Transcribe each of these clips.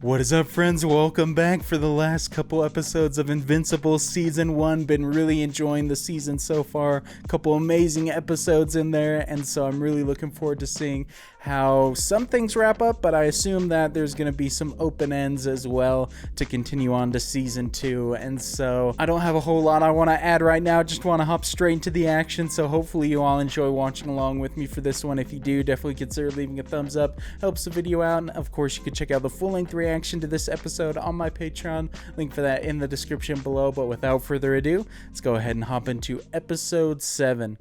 What is up, friends? Welcome back for the last couple episodes of Invincible Season 1. Been really enjoying the season so far. A couple amazing episodes in there, and so I'm really looking forward to seeing how some things wrap up, but I assume that there's going to be some open ends as well to continue on to Season 2, and so I don't have a whole lot I want to add right now. Just want to hop straight into the action, so hopefully you all enjoy watching along with me for this one. If you do, definitely consider leaving a thumbs up. Helps the video out, and of course you can check out the full-length reaction to this episode on my Patreon. Link for that in the description below, but without further ado, let's go ahead and hop into episode 7.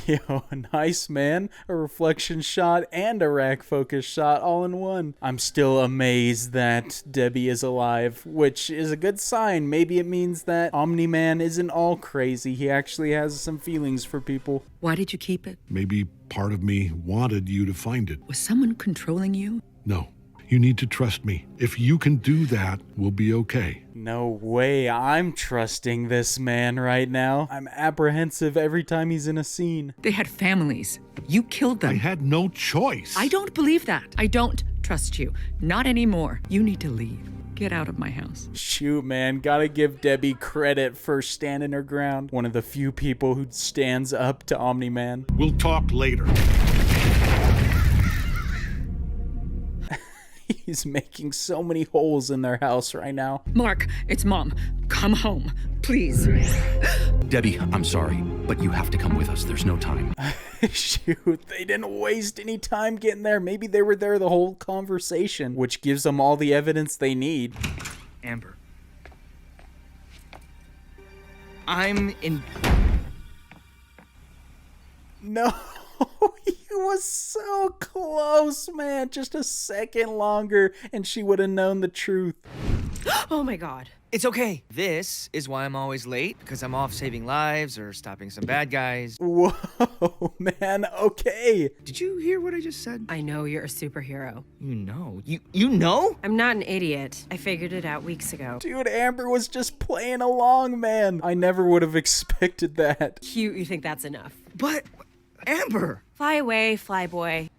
Yo, nice, man. A reflection shot and a rack focus shot all in one. I'm still amazed that Debbie is alive, which is a good sign. Maybe it means that Omni-Man isn't all crazy. He actually has some feelings for people. Why did you keep it? Maybe part of me wanted you to find it. Was someone controlling you? No, you need to trust me. If you can do that, we'll be okay. No way I'm trusting this man right now. I'm apprehensive every time he's in a scene. They had families. You killed them. I had no choice. I don't believe that. I don't trust you. Not anymore. You need to leave. Get out of my house. Shoot, man. Gotta give Debbie credit for standing her ground. One of the few people who stands up to Omni-Man. We'll talk later. He's making so many holes in their house right now. Mark, it's Mom. Come home, please. Debbie, I'm sorry, but you have to come with us. There's no time. Shoot, they didn't waste any time getting there. Maybe they were there the whole conversation, which gives them all the evidence they need. Amber. I'm in... No, he was so close, man. Just a second longer, and she would have known the truth. Oh my god. It's okay. This is why I'm always late, because I'm off saving lives or stopping some bad guys. Whoa, man, okay. Did you hear what I just said? I know you're a superhero. You know? You know? I'm not an idiot. I figured it out weeks ago. Dude, Amber was just playing along, man. I never would have expected that. Cute, you think that's enough. But, Amber! Fly away, flyboy.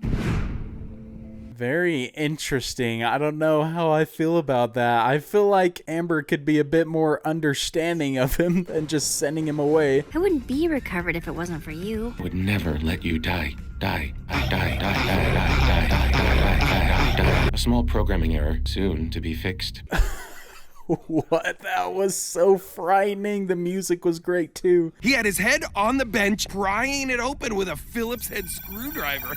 Very interesting. I don't know how I feel about that. I feel like Amber could be a bit more understanding of him than just sending him away. I wouldn't be recovered if it wasn't for you. I would never let you die. Die. A small programming error, soon to be fixed. What? That was so frightening. The music was great too. He had his head on the bench, prying it open with a Phillips head screwdriver.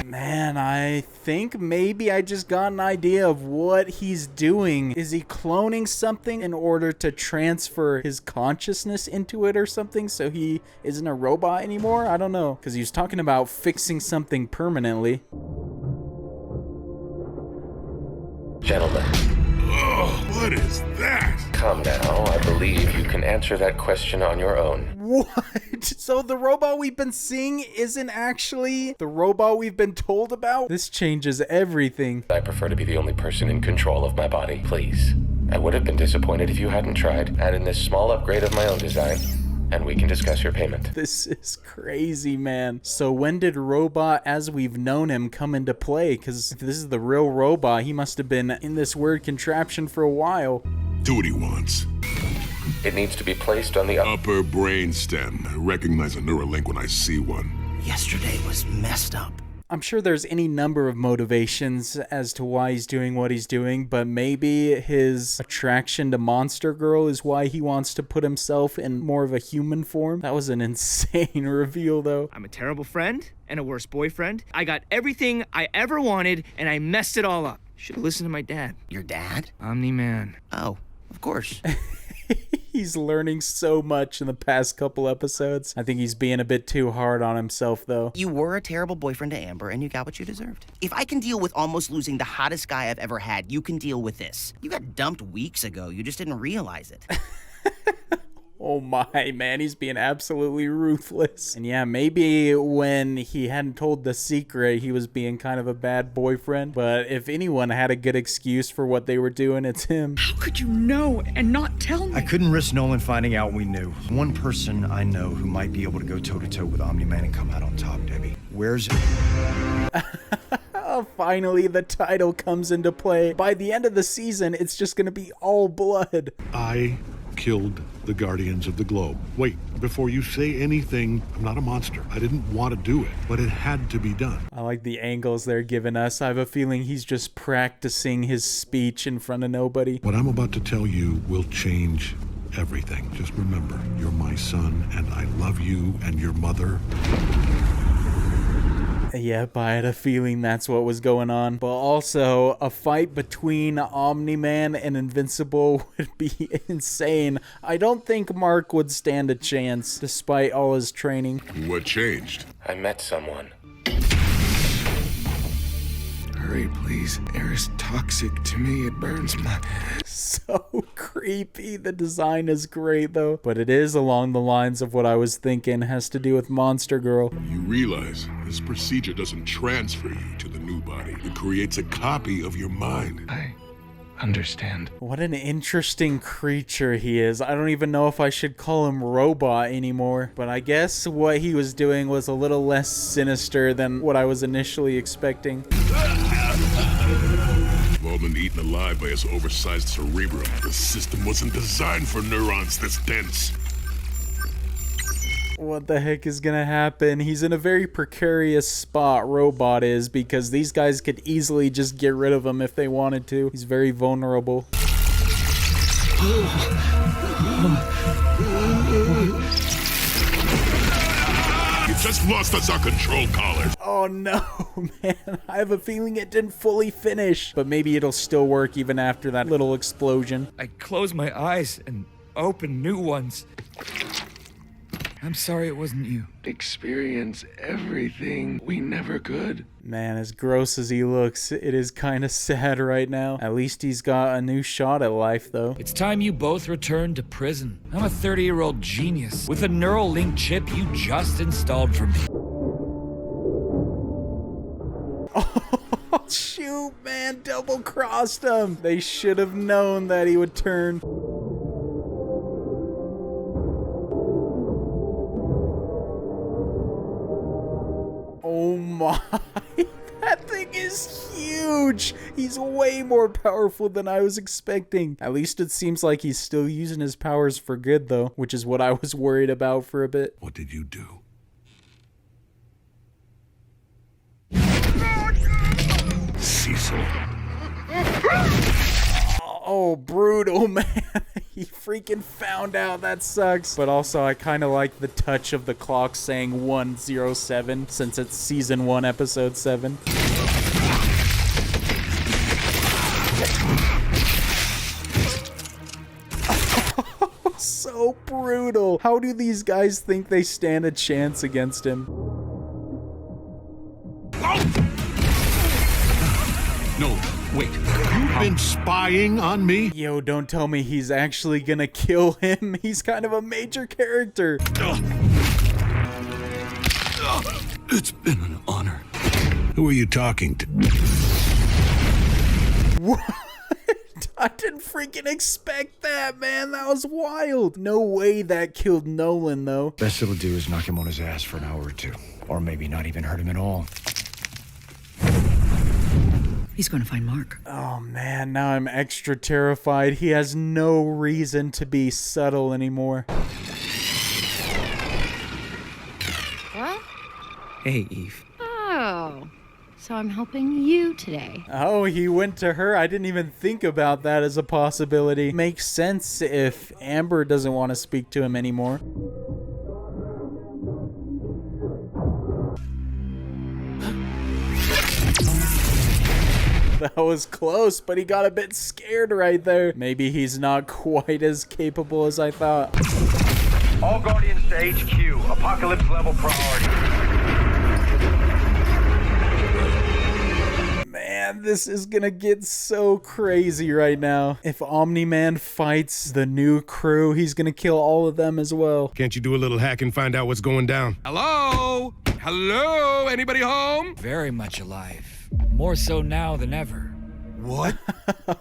Man, I think maybe I just got an idea of what he's doing. Is he cloning something in order to transfer his consciousness into it or something so he isn't a robot anymore? I don't know. Because he was talking about fixing something permanently. Gentlemen. Oh, what is that? Come now, I believe you can answer that question on your own. What? So the robot we've been seeing isn't actually the robot we've been told about? This changes everything. I prefer to be the only person in control of my body. Please. I would have been disappointed if you hadn't tried. Add in this small upgrade of my own design, and we can discuss your payment. This is crazy, man. So when did robot as we've known him come into play? Because if this is the real robot, he must have been in this weird contraption for a while. Do what he wants. It needs to be placed on the Upper brain stem. I recognize a neural link when I see one. Yesterday was messed up. I'm sure there's any number of motivations as to why he's doing what he's doing, but maybe his attraction to Monster Girl is why he wants to put himself in more of a human form. That was an insane reveal, though. I'm a terrible friend and a worse boyfriend. I got everything I ever wanted, and I messed it all up. Should've listened to my dad. Your dad? Omni-Man. Oh, of course. He's learning so much in the past couple episodes. I think he's being a bit too hard on himself, though. You were a terrible boyfriend to Amber, and you got what you deserved. If I can deal with almost losing the hottest guy I've ever had, you can deal with this. You got dumped weeks ago. You just didn't realize it. Oh my, man, he's being absolutely ruthless. And yeah, maybe when he hadn't told the secret, he was being kind of a bad boyfriend. But if anyone had a good excuse for what they were doing, it's him. How could you know and not tell me? I couldn't risk Nolan finding out we knew. One person I know who might be able to go toe-to-toe with Omni-Man and come out on top, Debbie. Where's it? Finally, the title comes into play. By the end of the season, it's just gonna be all blood. I killed the Guardians of the Globe. Wait, before you say anything, I'm not a monster. I didn't want to do it, but it had to be done. I like the angles they're giving us. I have a feeling he's just practicing his speech in front of nobody. What I'm about to tell you will change everything. Just remember, you're my son, and I love you and your mother. Yep, I had a feeling that's what was going on. But also, a fight between Omni-Man and Invincible would be insane. I don't think Mark would stand a chance, despite all his training. What changed? I met someone. Hurry, please. Air is toxic to me. It burns my... So creepy. The design is great, though. But it is along the lines of what I was thinking. Has to do with Monster Girl. You realize this procedure doesn't transfer you to the new body. It creates a copy of your mind. I understand. What an interesting creature he is. I don't even know if I should call him robot anymore. But I guess what he was doing was a little less sinister than what I was initially expecting. We've all been eaten alive by his oversized cerebrum. The system wasn't designed for neurons this dense. What the heck is gonna happen? He's in a very precarious spot, Robot is, because these guys could easily just get rid of him if they wanted to. He's very vulnerable. You just lost us our control collar. Oh no, man. I have a feeling it didn't fully finish. But maybe it'll still work even after that little explosion. I close my eyes and open new ones. I'm sorry it wasn't you. Experience everything we never could. Man, as gross as he looks, it is kind of sad right now. At least he's got a new shot at life, though. It's time you both returned to prison. I'm a 30-year-old genius with a neural link chip you just installed for me. Oh, shoot, man. Double-crossed him. They should have known that he would turn. Oh my, that thing is huge. He's way more powerful than I was expecting. At least it seems like he's still using his powers for good though, which is what I was worried about for a bit. What did you do? Cecil. Oh, brutal, man. He freaking found out. That sucks. But also, I kind of like the touch of the clock saying 107 since it's season 1, episode 7. So brutal. How do these guys think they stand a chance against him? No, wait. You've been spying on me? Yo, don't tell me he's actually gonna kill him. He's kind of a major character. It's been an honor. Who are you talking to? What? I didn't freaking expect that, man. That was wild. No way that killed Nolan, though. Best it'll do is knock him on his ass for an hour or two. Or maybe not even hurt him at all. He's going to find Mark. Oh, man. Now I'm extra terrified. He has no reason to be subtle anymore. What? Hey, Eve. Oh, so I'm helping you today. Oh, he went to her. I didn't even think about that as a possibility. Makes sense if Amber doesn't want to speak to him anymore. That was close, but he got a bit scared right there. Maybe he's not quite as capable as I thought. All Guardians to HQ. Apocalypse level priority. Man, man, this is gonna get so crazy right now. If Omni-Man fights the new crew, he's gonna kill all of them as well. Can't you do a little hack and find out what's going down? Hello? Hello? Anybody home? Very much alive. More so now than ever. What?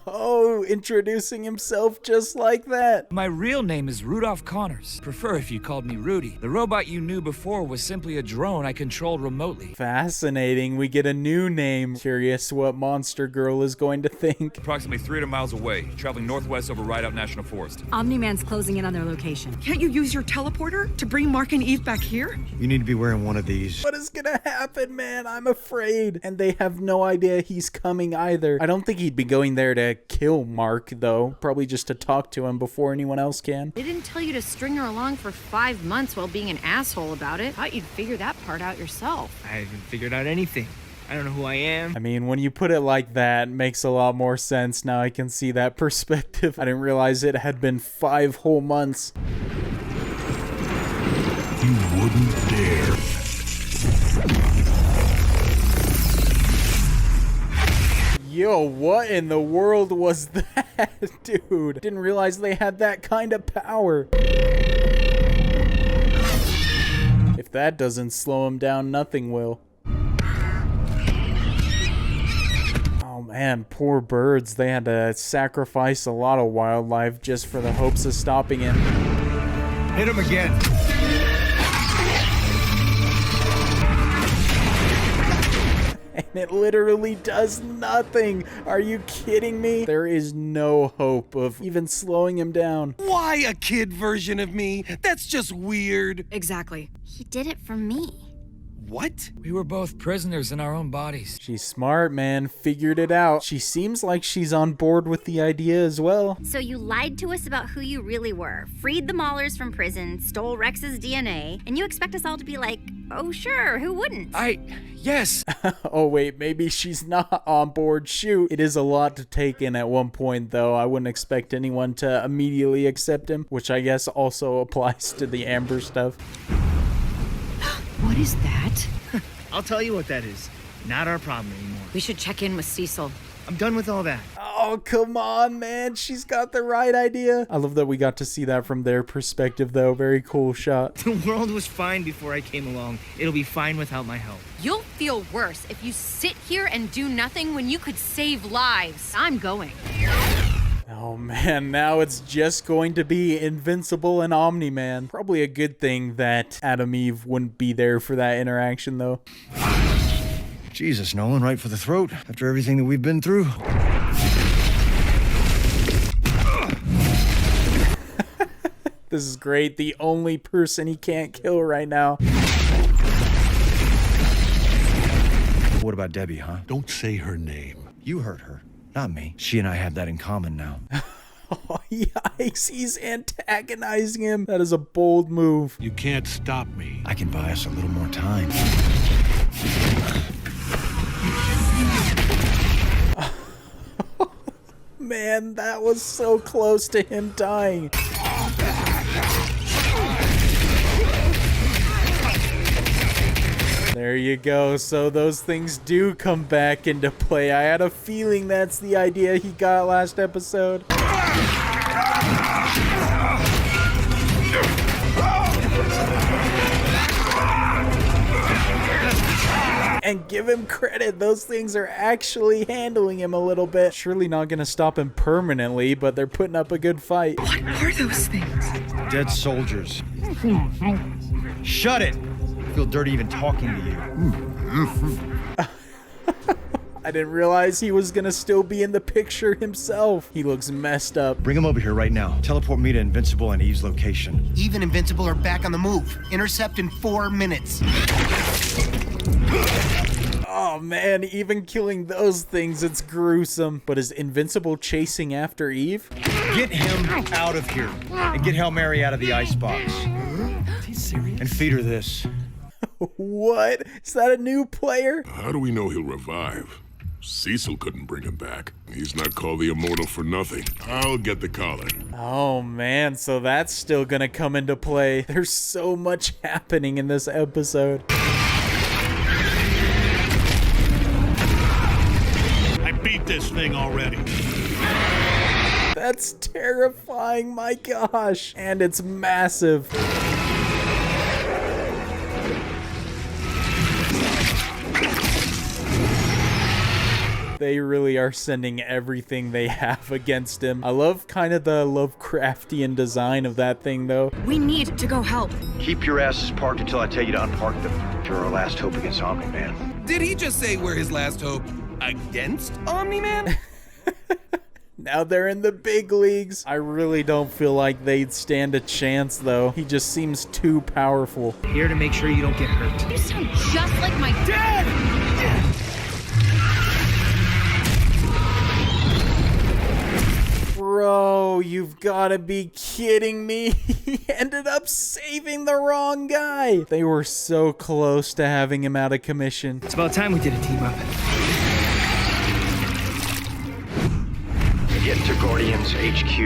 Oh, introducing himself just like that. My real name is Rudolph Connors. Prefer if you called me Rudy. The robot you knew before was simply a drone I controlled remotely. Fascinating. We get a new name. Curious what Monster Girl is going to think. Approximately 300 miles away, traveling northwest over Rideout National Forest. Omni-Man's closing in on their location. Can't you use your teleporter to bring Mark and Eve back here? You need to be wearing one of these. What is gonna happen, man? I'm afraid. And they have no idea he's coming either. I don't think he'd be going there to kill Mark, though. Probably just to talk to him before anyone else can. They didn't tell you to string her along for 5 months while being an asshole about it. Thought you'd figure that part out yourself. I haven't figured out anything. I don't know who I am. I mean, when you put it like that, it makes a lot more sense. Now I can see that perspective. I didn't realize it had been 5 whole months. You wouldn't dare. Yo, what in the world was that, dude? Didn't realize they had that kind of power. If that doesn't slow him down, nothing will. Oh man, poor birds. They had to sacrifice a lot of wildlife just for the hopes of stopping him. Hit him again. And it literally does nothing. Are you kidding me? There is no hope of even slowing him down. Why a kid version of me? That's just weird. Exactly. He did it for me. What? We were both prisoners in our own bodies. She's smart, man. Figured it out. She seems like she's on board with the idea as well. So you lied to us about who you really were, freed the Maulers from prison, stole Rex's DNA, and you expect us all to be like, oh sure, who wouldn't? Yes. Oh wait, maybe she's not on board. Shoot. It is a lot to take in at one point, though. I wouldn't expect anyone to immediately accept him, which I guess also applies to the Amber stuff. What is that? I'll tell you what that is. Not our problem anymore. We should check in with Cecil. I'm done with all that. Oh, come on, man. She's got the right idea. I love that we got to see that from their perspective, though. Very cool shot. The world was fine before I came along. It'll be fine without my help. You'll feel worse if you sit here and do nothing when you could save lives. I'm going. Oh man, now it's just going to be Invincible and Omni-Man. Probably a good thing that Adam Eve wouldn't be there for that interaction, though. Jesus, Nolan, right for the throat after everything that we've been through. This is great. The only person he can't kill right now. What about Debbie, huh? Don't say her name. You hurt her, not me. She and I have that in common now. Oh, yikes. He's antagonizing him. That is a bold move. You can't stop me. I can buy us a little more time. Man, that was so close to him dying. There you go. So those things do come back into play. I had a feeling that's the idea he got last episode. And give him credit, those things are actually handling him a little bit. Surely not gonna stop him permanently, but they're putting up a good fight. What are those things? Dead soldiers. Shut it! I feel dirty even talking to you. I didn't realize he was gonna still be in the picture himself. He looks messed up. Bring him over here right now. Teleport me to Invincible and Eve's location. Eve and Invincible are back on the move. Intercept in 4 minutes. Oh man, even killing those things, it's gruesome. But is Invincible chasing after Eve? Get him out of here. And get Hail Mary out of the icebox. Is he serious? And feed her this. What? Is that a new player? How do we know he'll revive? Cecil couldn't bring him back. He's not called the Immortal for nothing. I'll get the collar. Oh man, so that's still gonna come into play. There's so much happening in this episode. thing already. That's terrifying, my gosh. And it's massive. They really are sending everything they have against him. I love kind of the Lovecraftian design of that thing, though. We need to go help. Keep your asses parked until I tell you to unpark them. You're our last hope against Omni-Man. Did he just say we're his last hope against Omni-Man? Now they're in the big leagues. I really don't feel like they'd stand a chance, though. He just seems too powerful. Here to make sure you don't get hurt. You sound just like my dad! Bro, you've got to be kidding me. He ended up saving the wrong guy. They were so close to having him out of commission. It's about time we did a team up. Get to Guardians HQ.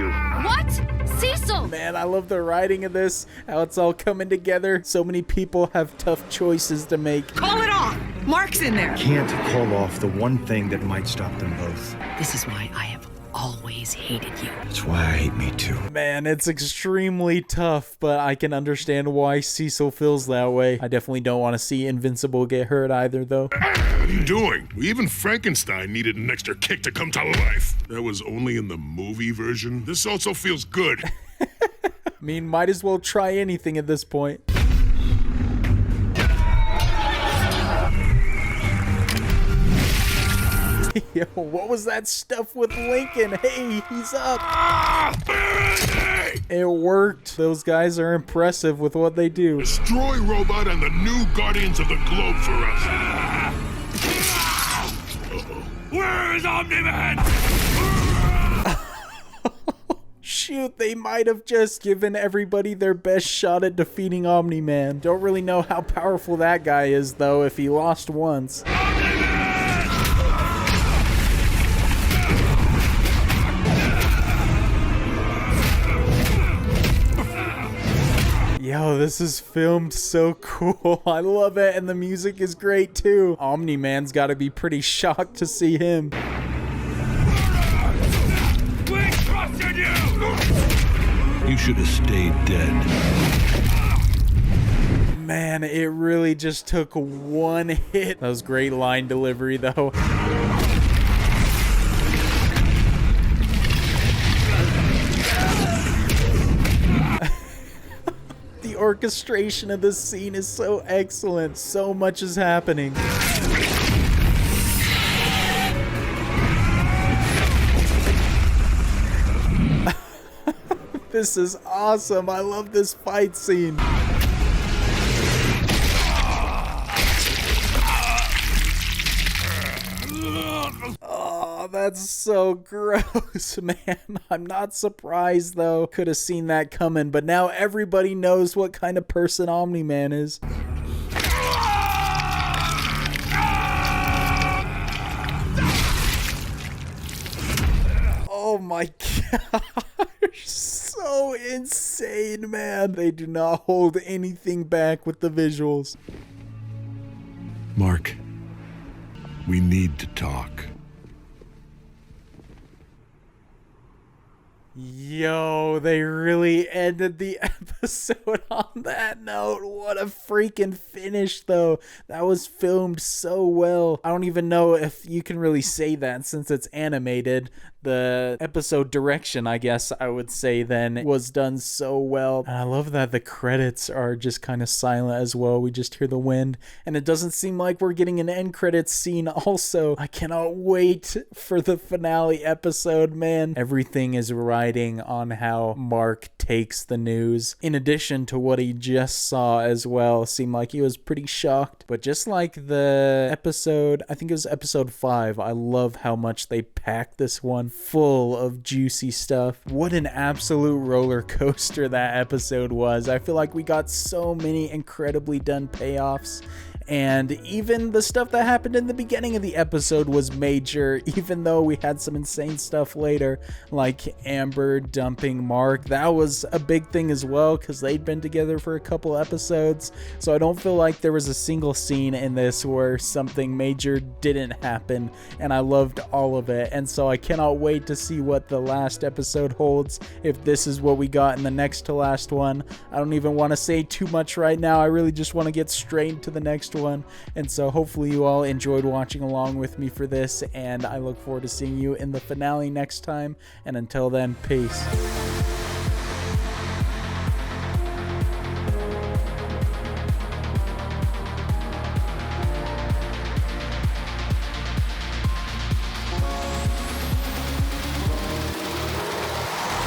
What? Cecil! Man, I love the writing of this, how it's all coming together. So many people have tough choices to make. Call it off! Mark's in there! Can't call off the one thing that might stop them both. This is why I have always hated you. That's why I hate me too. Man, it's extremely tough, but I can understand why Cecil feels that way. I definitely don't want to see Invincible get hurt either, though. What are you doing? Even Frankenstein needed an extra kick to come to life. That was only in the movie version. This also feels good. I mean, might as well try anything at this point. Yo, what was that stuff with Lincoln? Hey, he's up. It worked. Those guys are impressive with what they do. Destroy Robot and the new Guardians of the Globe for us. Where is Omni-Man? Shoot, they might have just given everybody their best shot at defeating Omni-Man. Don't really know how powerful that guy is, though, if he lost once. Yo, this is filmed so cool. I love it, and the music is great too. Omni-Man's gotta be pretty shocked to see him. We trusted you! You should have stayed dead. Man, it really just took one hit. That was great line delivery, though. The orchestration of this scene is so excellent. So much is happening. This is awesome. I love this fight scene. Oh, that's so gross, man. I'm not surprised, though. Could have seen that coming, but now everybody knows what kind of person Omni-Man is. Oh my gosh. So insane, man. They do not hold anything back with the visuals. Mark, we need to talk. Yo, they really ended the episode on that note. What a freaking finish, though. That was filmed so well. I don't even know if you can really say that since it's animated. The episode direction, I guess I would say then, was done so well. And I love that the credits are just kind of silent as well. We just hear the wind, and it doesn't seem like we're getting an end credits scene also. I cannot wait for the finale episode, man. Everything is riding on how Mark takes the news. In addition to what he just saw as well, seemed like he was pretty shocked. But just like the episode, I think it was episode 5, I love how much they packed this one full of juicy stuff. What an absolute roller coaster that episode was. I feel like we got so many incredibly done payoffs, And even the stuff that happened in the beginning of the episode was major, even though we had some insane stuff later, like Amber dumping Mark. That was a big thing as well, because they'd been together for a couple episodes. So I don't feel like there was a single scene in this where something major didn't happen, and I loved all of it. And so I cannot wait to see what the last episode holds, if this is what we got in the next to last one. I don't even want to say too much right now. I really just want to get straight into the next one. And so hopefully you all enjoyed watching along with me for this, and I look forward to seeing you in the finale next time. And until then, peace.